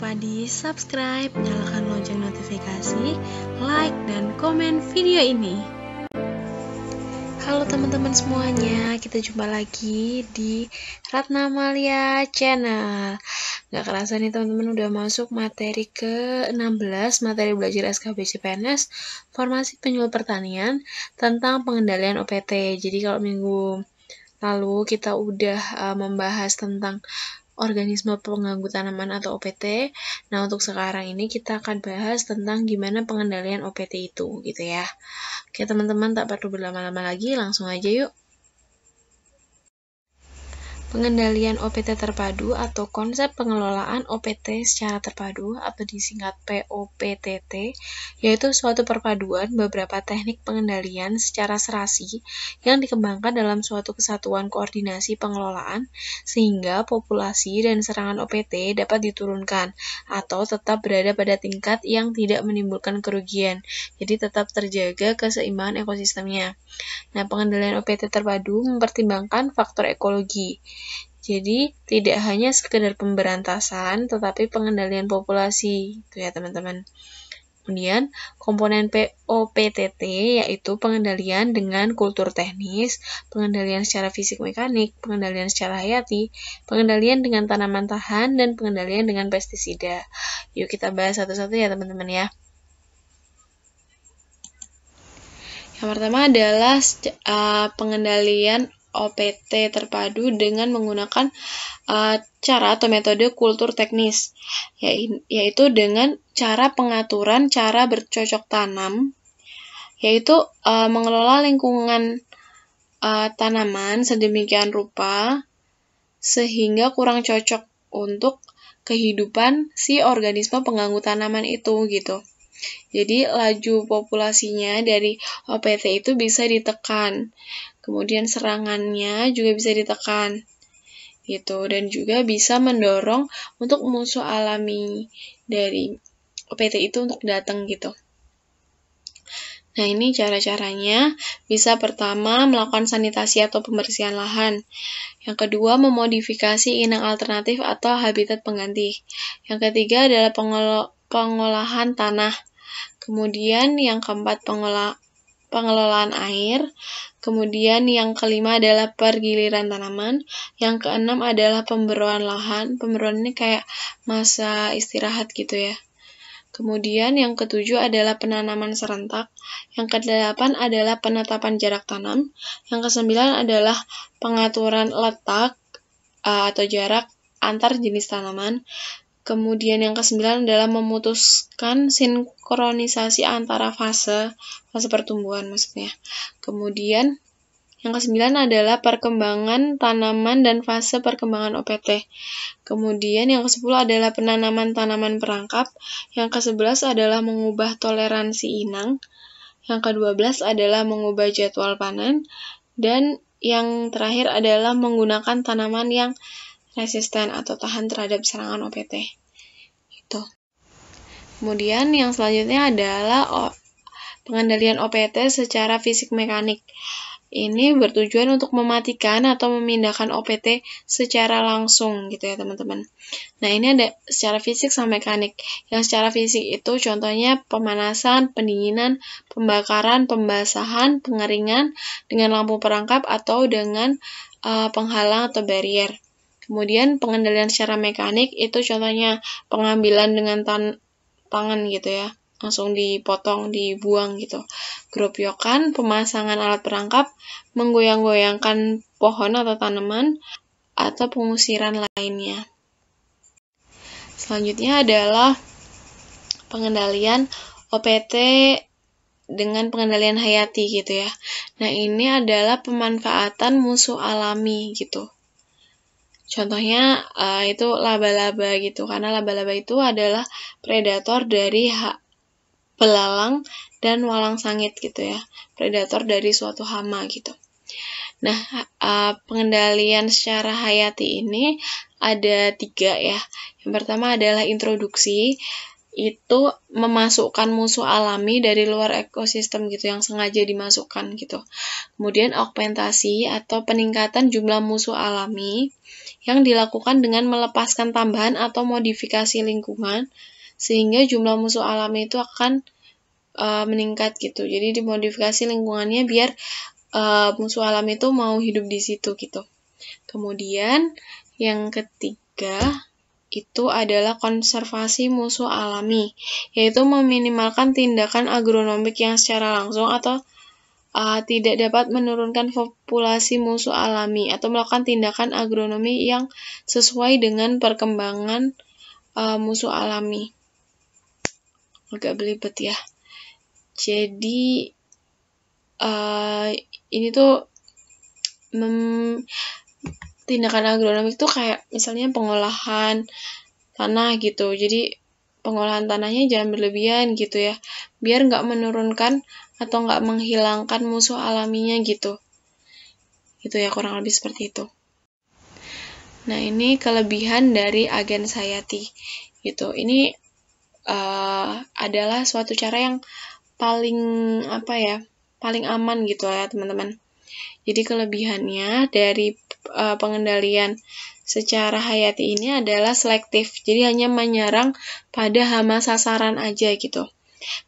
lupa di subscribe, nyalakan lonceng notifikasi, like, dan komen video ini. Halo teman-teman semuanya, kita jumpa lagi di Ratna Amalia Channel. Gak kerasa nih teman-teman udah masuk materi ke-16, materi belajar SKB CPNS, Formasi Penyuluh Pertanian tentang pengendalian OPT. Jadi kalau minggu lalu kita udah membahas tentang organisme pengganggu tanaman atau OPT. Nah, untuk sekarang ini kita akan bahas tentang gimana pengendalian OPT itu, gitu ya. Oke, teman-teman, tak perlu berlama-lama lagi, langsung aja yuk. Pengendalian OPT terpadu atau konsep pengelolaan OPT secara terpadu atau disingkat POPTT, yaitu suatu perpaduan beberapa teknik pengendalian secara serasi yang dikembangkan dalam suatu kesatuan koordinasi pengelolaan sehingga populasi dan serangan OPT dapat diturunkan atau tetap berada pada tingkat yang tidak menimbulkan kerugian, jadi tetap terjaga keseimbangan ekosistemnya. Nah, pengendalian OPT terpadu mempertimbangkan faktor ekologi. Jadi, tidak hanya sekedar pemberantasan, tetapi pengendalian populasi, itu ya teman-teman. Kemudian, komponen POPTT yaitu pengendalian dengan kultur teknis, pengendalian secara fisik mekanik, pengendalian secara hayati, pengendalian dengan tanaman tahan, dan pengendalian dengan pestisida. Yuk kita bahas satu-satu ya teman-teman ya. Yang pertama adalah pengendalian OPT terpadu dengan menggunakan cara atau metode kultur teknis, yaitu dengan cara pengaturan cara bercocok tanam, yaitu mengelola lingkungan tanaman sedemikian rupa sehingga kurang cocok untuk kehidupan si organisme pengganggu tanaman itu gitu. Jadi laju populasinya dari OPT itu bisa ditekan. Kemudian serangannya juga bisa ditekan. Gitu, dan juga bisa mendorong untuk musuh alami dari OPT itu untuk datang gitu. Nah, ini cara-caranya. Bisa pertama melakukan sanitasi atau pembersihan lahan. Yang kedua, memodifikasi inang alternatif atau habitat pengganti. Yang ketiga adalah pengolahan tanah. Kemudian yang keempat pengelolaan air. Kemudian yang kelima adalah pergiliran tanaman. Yang keenam adalah pemberoan lahan. Pemberoan ini kayak masa istirahat gitu ya. Kemudian yang ketujuh adalah penanaman serentak. Yang kedelapan adalah penetapan jarak tanam. Yang kesembilan adalah pengaturan letak atau jarak antar jenis tanaman. Kemudian yang ke-9 adalah memutuskan sinkronisasi antara fase pertumbuhan maksudnya. Kemudian yang ke-9 adalah perkembangan tanaman dan fase perkembangan OPT. Kemudian yang ke-10 adalah penanaman tanaman perangkap. Yang ke-11 adalah mengubah toleransi inang. Yang ke-12 adalah mengubah jadwal panen. Dan yang terakhir adalah menggunakan tanaman yang resisten atau tahan terhadap serangan OPT. Itu. Kemudian yang selanjutnya adalah pengendalian OPT secara fisik mekanik. Ini bertujuan untuk mematikan atau memindahkan OPT secara langsung gitu ya teman-teman. Nah, ini ada secara fisik sama mekanik. Yang secara fisik itu contohnya pemanasan, pendinginan, pembakaran, pembasahan, pengeringan dengan lampu perangkap atau dengan penghalang atau barrier. Kemudian pengendalian secara mekanik itu contohnya pengambilan dengan tangan gitu ya, langsung dipotong, dibuang gitu. Geropyokan, pemasangan alat perangkap, menggoyang-goyangkan pohon atau tanaman, atau pengusiran lainnya. Selanjutnya adalah pengendalian OPT dengan pengendalian hayati gitu ya. Nah, ini adalah pemanfaatan musuh alami gitu. Contohnya itu laba-laba gitu, karena laba-laba itu adalah predator dari belalang dan walang sangit gitu ya, predator dari suatu hama gitu. Nah, pengendalian secara hayati ini ada 3 ya. Yang pertama adalah introduksi. itu memasukkan musuh alami dari luar ekosistem gitu, yang sengaja dimasukkan gitu. Kemudian augmentasi atau peningkatan jumlah musuh alami yang dilakukan dengan melepaskan tambahan atau modifikasi lingkungan, sehingga jumlah musuh alami itu akan meningkat gitu. Jadi dimodifikasi lingkungannya biar musuh alami itu mau hidup di situ gitu. Kemudian yang ketiga itu adalah konservasi musuh alami, yaitu meminimalkan tindakan agronomik yang secara langsung atau tidak dapat menurunkan populasi musuh alami, atau melakukan tindakan agronomi yang sesuai dengan perkembangan musuh alami. Agak belibet ya. Jadi ini tuh tindakan agronomik itu kayak misalnya pengolahan tanah gitu. Jadi pengolahan tanahnya jangan berlebihan gitu ya, biar nggak menurunkan atau nggak menghilangkan musuh alaminya gitu. Gitu ya, kurang lebih seperti itu. Nah, ini kelebihan dari agen Sayati gitu. Ini adalah suatu cara yang paling paling aman gitu ya teman-teman. Jadi kelebihannya dari pengendalian secara hayati ini adalah selektif. Jadi hanya menyerang pada hama sasaran aja gitu.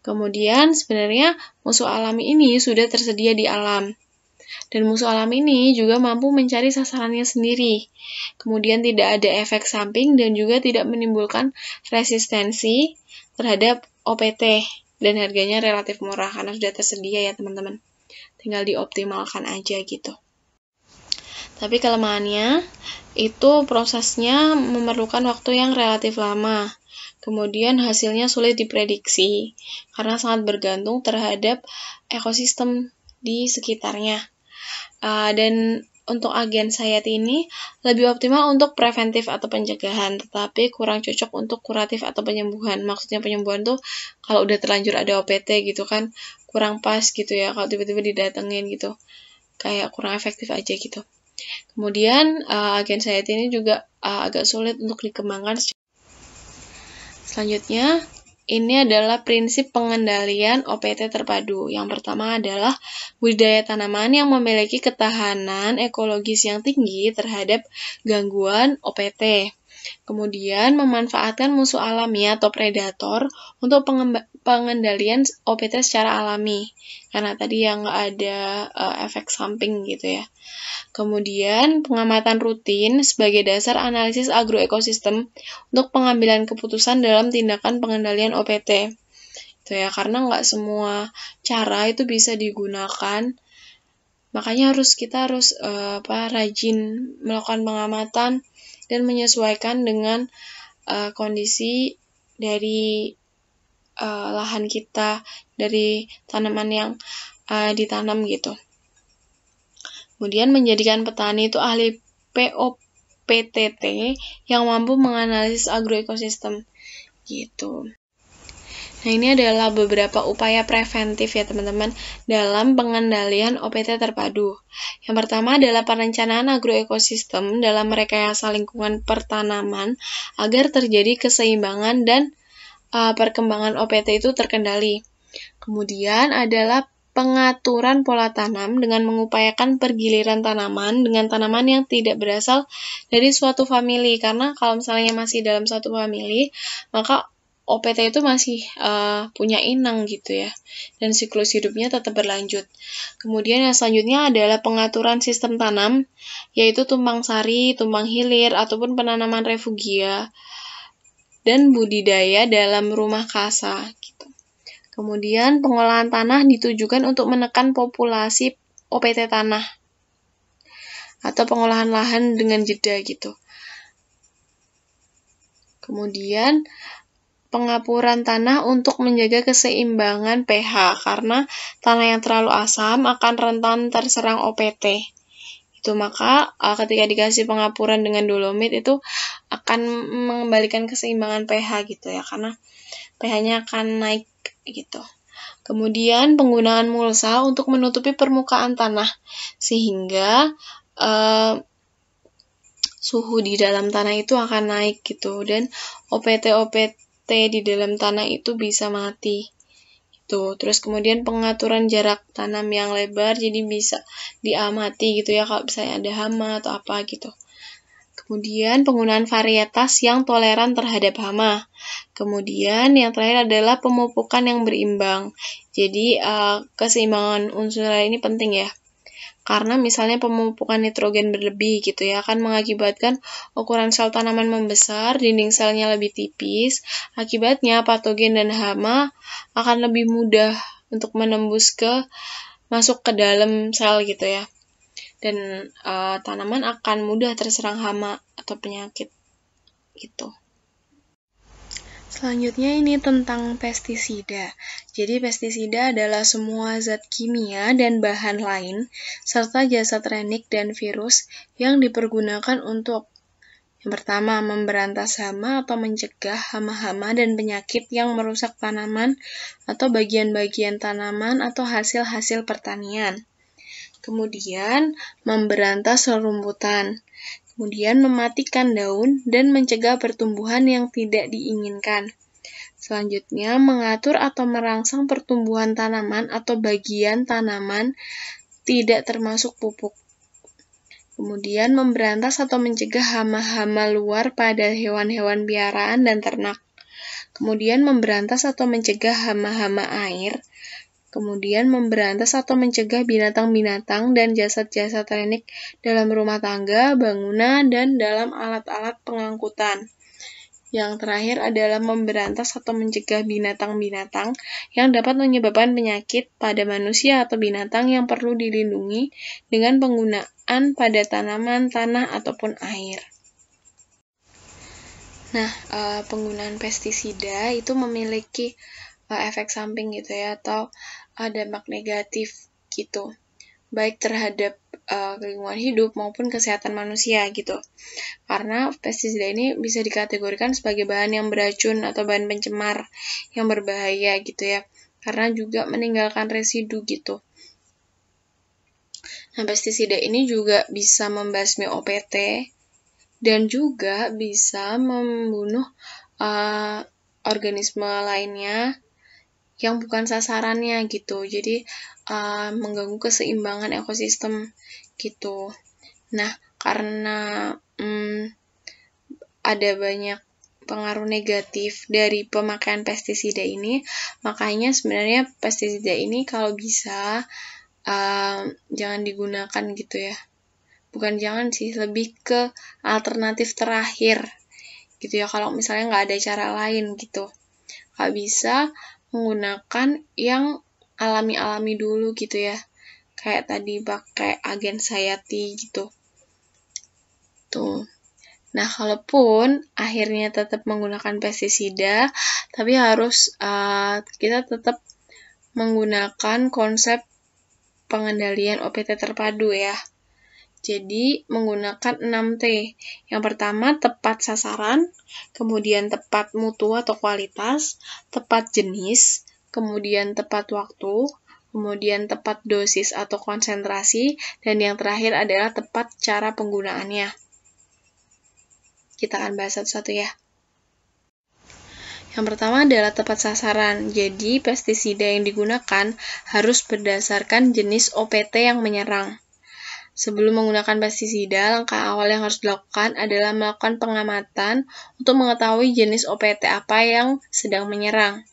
Kemudian sebenarnya musuh alami ini sudah tersedia di alam. Dan musuh alami ini juga mampu mencari sasarannya sendiri. Kemudian tidak ada efek samping dan juga tidak menimbulkan resistensi terhadap OPT. Dan harganya relatif murah karena sudah tersedia ya teman-teman. Tinggal dioptimalkan aja gitu. Tapi kelemahannya itu prosesnya memerlukan waktu yang relatif lama. Kemudian hasilnya sulit diprediksi karena sangat bergantung terhadap ekosistem di sekitarnya. Dan untuk agen Sayati ini lebih optimal untuk preventif atau pencegahan, tetapi kurang cocok untuk kuratif atau penyembuhan. Maksudnya penyembuhan tuh kalau udah terlanjur ada OPT gitu kan, kurang pas gitu ya kalau tiba-tiba didatengin gitu. Kayak kurang efektif aja gitu. Kemudian agen Sayati ini juga agak sulit untuk dikembangkan. Selanjutnya, ini adalah prinsip pengendalian OPT terpadu. Yang pertama adalah budidaya tanaman yang memiliki ketahanan ekologis yang tinggi terhadap gangguan OPT. Kemudian memanfaatkan musuh alami atau predator untuk pengendalian OPT secara alami. Karena tadi yang nggak ada efek samping gitu ya. Kemudian, pengamatan rutin sebagai dasar analisis agroekosistem untuk pengambilan keputusan dalam tindakan pengendalian OPT. Itu ya, karena nggak semua cara itu bisa digunakan. Makanya kita harus rajin melakukan pengamatan dan menyesuaikan dengan kondisi dari lahan kita, dari tanaman yang ditanam gitu. Kemudian menjadikan petani itu ahli POPTT yang mampu menganalisis agroekosistem gitu. Nah, ini adalah beberapa upaya preventif ya teman-teman dalam pengendalian OPT terpadu. Yang pertama adalah perencanaan agroekosistem dalam rekayasa lingkungan pertanaman agar terjadi keseimbangan dan perkembangan OPT itu terkendali. Kemudian adalah pengaturan pola tanam dengan mengupayakan pergiliran tanaman dengan tanaman yang tidak berasal dari suatu famili. Karena kalau misalnya masih dalam suatu famili, maka OPT itu masih punya inang gitu ya. Dan siklus hidupnya tetap berlanjut. Kemudian yang selanjutnya adalah pengaturan sistem tanam, yaitu tumpang sari, tumpang hilir, ataupun penanaman refugia, dan budidaya dalam rumah kasa gitu. Kemudian pengolahan tanah ditujukan untuk menekan populasi OPT tanah atau pengolahan lahan dengan jeda gitu. Kemudian pengapuran tanah untuk menjaga keseimbangan pH karena tanah yang terlalu asam akan rentan terserang OPT. Itu maka ketika dikasih pengapuran dengan dolomit itu akan mengembalikan keseimbangan pH gitu ya, karena pH-nya akan naik gitu. Kemudian penggunaan mulsa untuk menutupi permukaan tanah sehingga suhu di dalam tanah itu akan naik gitu, dan OPT di dalam tanah itu bisa mati. Gitu. Terus kemudian pengaturan jarak tanam yang lebar, jadi bisa diamati gitu ya kalau misalnya ada hama atau apa gitu. Kemudian penggunaan varietas yang toleran terhadap hama. Kemudian yang terakhir adalah pemupukan yang berimbang. Jadi keseimbangan unsur ini penting ya. Karena misalnya pemupukan nitrogen berlebih gitu ya akan mengakibatkan ukuran sel tanaman membesar, dinding selnya lebih tipis. Akibatnya patogen dan hama akan lebih mudah untuk menembus masuk ke dalam sel gitu ya. Dan tanaman akan mudah terserang hama atau penyakit gitu. Selanjutnya ini tentang pestisida. Jadi pestisida adalah semua zat kimia dan bahan lain, serta jasad renik dan virus yang dipergunakan untuk yang pertama, memberantas hama atau mencegah hama-hama dan penyakit yang merusak tanaman atau bagian-bagian tanaman atau hasil-hasil pertanian. Kemudian, memberantas rerumputan. Kemudian mematikan daun dan mencegah pertumbuhan yang tidak diinginkan. Selanjutnya, mengatur atau merangsang pertumbuhan tanaman atau bagian tanaman tidak termasuk pupuk. Kemudian, memberantas atau mencegah hama-hama luar pada hewan-hewan piaraan dan ternak. Kemudian, memberantas atau mencegah hama-hama air. Kemudian memberantas atau mencegah binatang-binatang dan jasad-jasad renik dalam rumah tangga, bangunan, dan dalam alat-alat pengangkutan. Yang terakhir adalah memberantas atau mencegah binatang-binatang yang dapat menyebabkan penyakit pada manusia atau binatang yang perlu dilindungi dengan penggunaan pada tanaman, tanah, ataupun air. Nah, penggunaan pestisida itu memiliki efek samping gitu ya, atau dampak negatif gitu, baik terhadap lingkungan hidup maupun kesehatan manusia gitu. Karena pestisida ini bisa dikategorikan sebagai bahan yang beracun atau bahan pencemar yang berbahaya gitu ya, karena juga meninggalkan residu gitu. Nah, pestisida ini juga bisa membasmi OPT dan juga bisa membunuh organisme lainnya yang bukan sasarannya gitu. Jadi mengganggu keseimbangan ekosistem gitu. Nah, karena ada banyak pengaruh negatif dari pemakaian pestisida ini, makanya sebenarnya pestisida ini kalau bisa jangan digunakan gitu ya. Bukan jangan sih, lebih ke alternatif terakhir gitu ya, kalau misalnya nggak ada cara lain gitu. Nggak bisa menggunakan yang alami-alami dulu gitu ya. Kayak tadi pakai agen Sayati gitu. Tuh. Nah, kalaupun akhirnya tetap menggunakan pestisida, tapi harus kita tetap menggunakan konsep pengendalian OPT terpadu ya. Jadi, menggunakan 6T. Yang pertama, tepat sasaran, kemudian tepat mutu atau kualitas, tepat jenis, kemudian tepat waktu, kemudian tepat dosis atau konsentrasi, dan yang terakhir adalah tepat cara penggunaannya. Kita akan bahas satu-satu ya. Yang pertama adalah tepat sasaran. Jadi, pestisida yang digunakan harus berdasarkan jenis OPT yang menyerang. Sebelum menggunakan pestisida, langkah awal yang harus dilakukan adalah melakukan pengamatan untuk mengetahui jenis OPT apa yang sedang menyerang.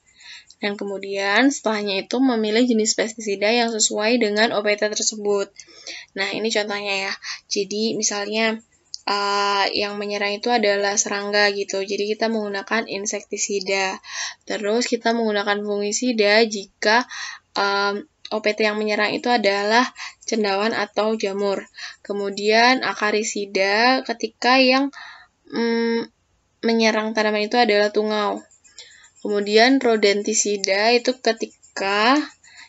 Dan kemudian setelahnya itu memilih jenis pestisida yang sesuai dengan OPT tersebut. Nah, ini contohnya ya. Jadi, misalnya yang menyerang itu adalah serangga gitu. Jadi, kita menggunakan insektisida. Terus, kita menggunakan fungisida jika OPT yang menyerang itu adalah cendawan atau jamur. Kemudian akarisida ketika yang menyerang tanaman itu adalah tungau. Kemudian rodentisida itu ketika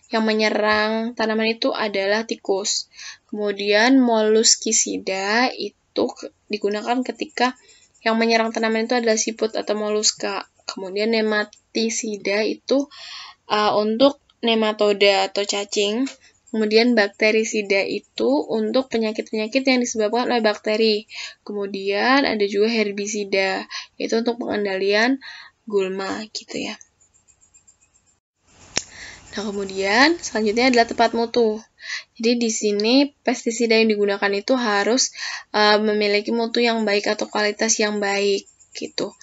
yang menyerang tanaman itu adalah tikus. Kemudian moluskisida itu digunakan ketika yang menyerang tanaman itu adalah siput atau moluska. Kemudian nematisida itu untuk nematoda atau cacing. Kemudian bakterisida itu untuk penyakit-penyakit yang disebabkan oleh bakteri. Kemudian ada juga herbisida, itu untuk pengendalian gulma gitu ya. Nah, kemudian selanjutnya adalah tepat mutu. Jadi di sini pestisida yang digunakan itu harus memiliki mutu yang baik atau kualitas yang baik gitu.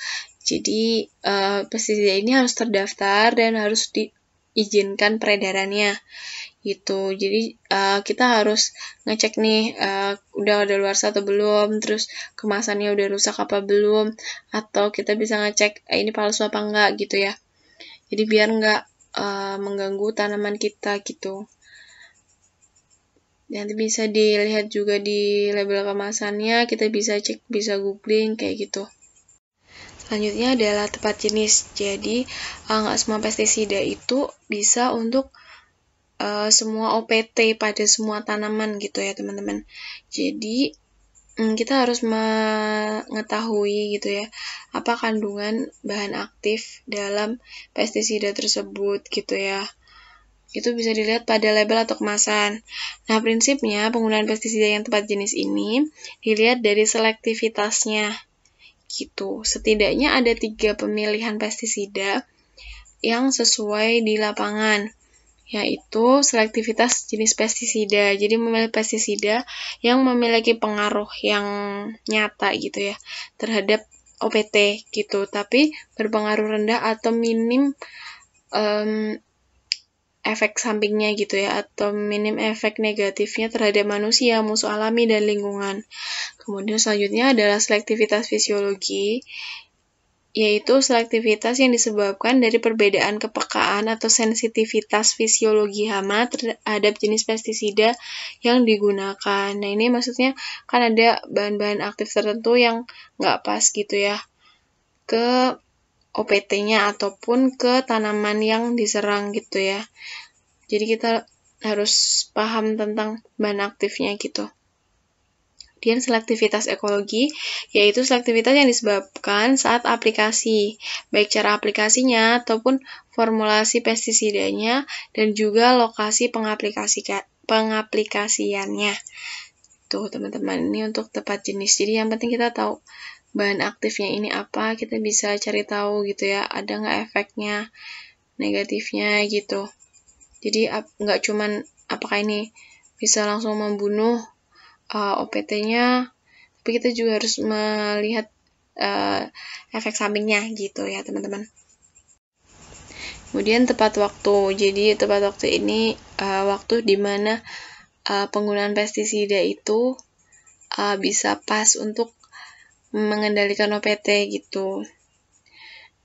Jadi pestisida ini harus terdaftar dan harus diizinkan peredarannya gitu. Jadi kita harus ngecek nih udah daluarsa atau belum, terus kemasannya udah rusak apa belum, atau kita bisa ngecek ini palsu apa enggak gitu ya. Jadi biar enggak mengganggu tanaman kita gitu. Nanti bisa dilihat juga di label kemasannya, kita bisa cek, bisa googling kayak gitu. Selanjutnya adalah tepat jenis. Jadi nggak semua pestisida itu bisa untuk semua OPT pada semua tanaman gitu ya teman-teman. Jadi kita harus mengetahui gitu ya apa kandungan bahan aktif dalam pestisida tersebut gitu ya. Itu bisa dilihat pada label atau kemasan. Nah, prinsipnya penggunaan pestisida yang tepat jenis ini dilihat dari selektivitasnya gitu. Setidaknya ada 3 pemilihan pestisida yang sesuai di lapangan, yaitu selektivitas jenis pestisida. Jadi memilih pestisida yang memiliki pengaruh yang nyata gitu ya terhadap OPT gitu, tapi berpengaruh rendah atau minim efek sampingnya gitu ya, atau minim efek negatifnya terhadap manusia, musuh alami, dan lingkungan. Kemudian selanjutnya adalah selektivitas fisiologi, yaitu selektivitas yang disebabkan dari perbedaan kepekaan atau sensitivitas fisiologi hama terhadap jenis pestisida yang digunakan. Nah, ini maksudnya kan ada bahan-bahan aktif tertentu yang nggak pas gitu ya ke OPT-nya ataupun ke tanaman yang diserang gitu ya. Jadi kita harus paham tentang bahan aktifnya gitu. Kemudian selektivitas ekologi, yaitu selektivitas yang disebabkan saat aplikasi, baik cara aplikasinya ataupun formulasi pestisidanya dan juga lokasi pengaplikasiannya. Tuh teman-teman, ini untuk tepat jenis. Jadi yang penting kita tahu bahan aktifnya ini apa, kita bisa cari tahu gitu ya, ada nggak efeknya negatifnya gitu. Jadi nggak cuman apakah ini bisa langsung membunuh OPT-nya, tapi kita juga harus melihat efek sampingnya gitu ya teman-teman. Kemudian tepat waktu. Jadi tepat waktu ini waktu dimana penggunaan pestisida itu bisa pas untuk mengendalikan OPT gitu.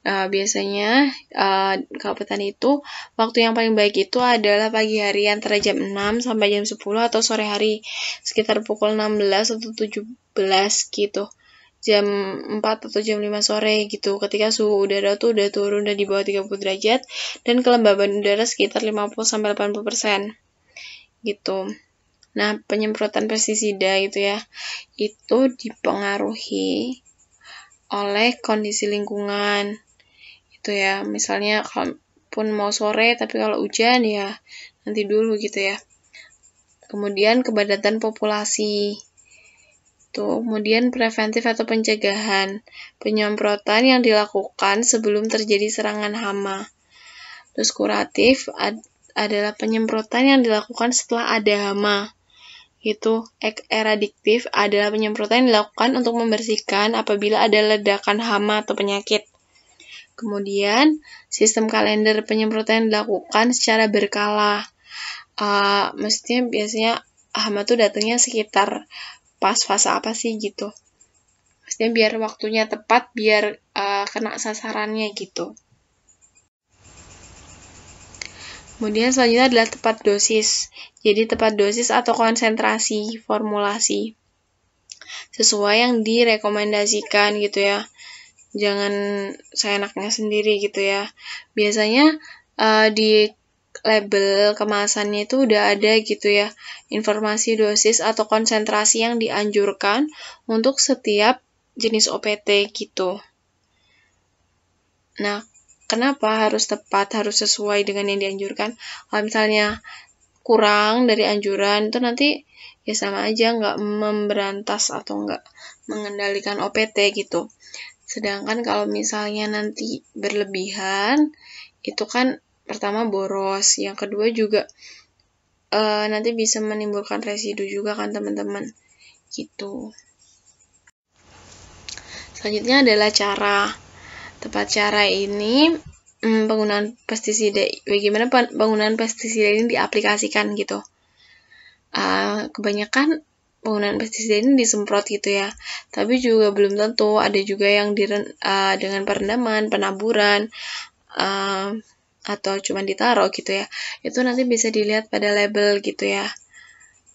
Biasanya kalau petani itu waktu yang paling baik itu adalah pagi hari antara jam 6 sampai jam 10 atau sore hari sekitar pukul 16 atau 17 gitu. Jam 4 atau jam 5 sore gitu, ketika suhu udara tuh udah turun dan di bawah 30 derajat dan kelembaban udara sekitar 50-80% gitu. Nah, penyemprotan pestisida gitu ya, itu dipengaruhi oleh kondisi lingkungan gitu ya. Misalnya kalaupun mau sore tapi kalau hujan ya nanti dulu gitu ya. Kemudian kepadatan populasi. Kemudian preventif atau pencegahan. Penyemprotan yang dilakukan sebelum terjadi serangan hama. Terus kuratif adalah penyemprotan yang dilakukan setelah ada hama. Itu eradiktif adalah penyemprotan yang dilakukan untuk membersihkan apabila ada ledakan hama atau penyakit. Kemudian, sistem kalender penyemprotan yang dilakukan secara berkala. Maksudnya biasanya hama tuh datangnya sekitar pas fase apa sih gitu. Maksudnya biar waktunya tepat, biar kena sasarannya gitu. Kemudian selanjutnya adalah tepat dosis. Jadi tepat dosis atau konsentrasi formulasi. Sesuai yang direkomendasikan gitu ya. Jangan seenaknya sendiri gitu ya. Biasanya di label kemasannya itu udah ada gitu ya, informasi dosis atau konsentrasi yang dianjurkan untuk setiap jenis OPT gitu. Nah, kenapa harus tepat, harus sesuai dengan yang dianjurkan? Kalau misalnya kurang dari anjuran, itu nanti ya sama aja nggak memberantas atau nggak mengendalikan OPT gitu. Sedangkan kalau misalnya nanti berlebihan, itu kan pertama boros, yang kedua juga nanti bisa menimbulkan residu juga kan teman-teman, gitu. Selanjutnya adalah cara. Tepat cara ini penggunaan pestisida, bagaimana penggunaan pestisida ini diaplikasikan gitu. Kebanyakan penggunaan pestisida ini disemprot gitu ya, tapi juga belum tentu, ada juga yang dengan perendaman, penaburan, atau cuma ditaruh gitu ya. Itu nanti bisa dilihat pada label gitu ya.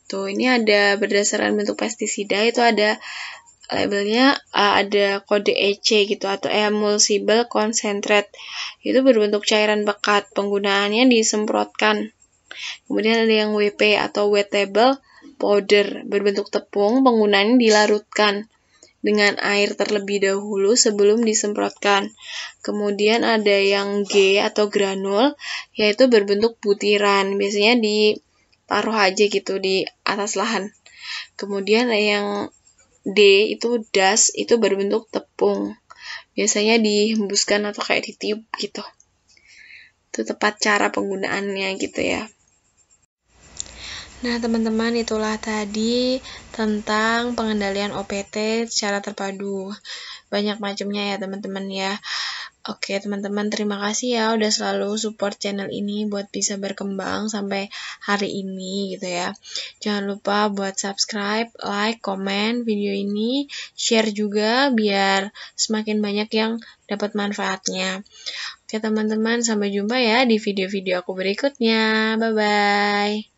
Tuh, ini ada berdasarkan bentuk pestisida, itu ada labelnya, ada kode EC gitu atau emulsible concentrate. Itu berbentuk cairan pekat, penggunaannya disemprotkan. Kemudian ada yang WP atau wettable powder, berbentuk tepung, penggunaannya dilarutkan dengan air terlebih dahulu sebelum disemprotkan. Kemudian ada yang G atau granul, yaitu berbentuk butiran, biasanya ditaruh aja gitu di atas lahan. Kemudian ada yang D itu das, itu berbentuk tepung, biasanya dihembuskan atau kayak ditiup gitu. Itu tepat cara penggunaannya gitu ya. Nah teman-teman, itulah tadi tentang pengendalian OPT secara terpadu. Banyak macamnya ya teman-teman ya. Oke teman-teman, terima kasih ya udah selalu support channel ini buat bisa berkembang sampai hari ini gitu ya. Jangan lupa buat subscribe, like, komen video ini, share juga biar semakin banyak yang dapat manfaatnya. Oke teman-teman, sampai jumpa ya di video-video aku berikutnya. Bye-bye.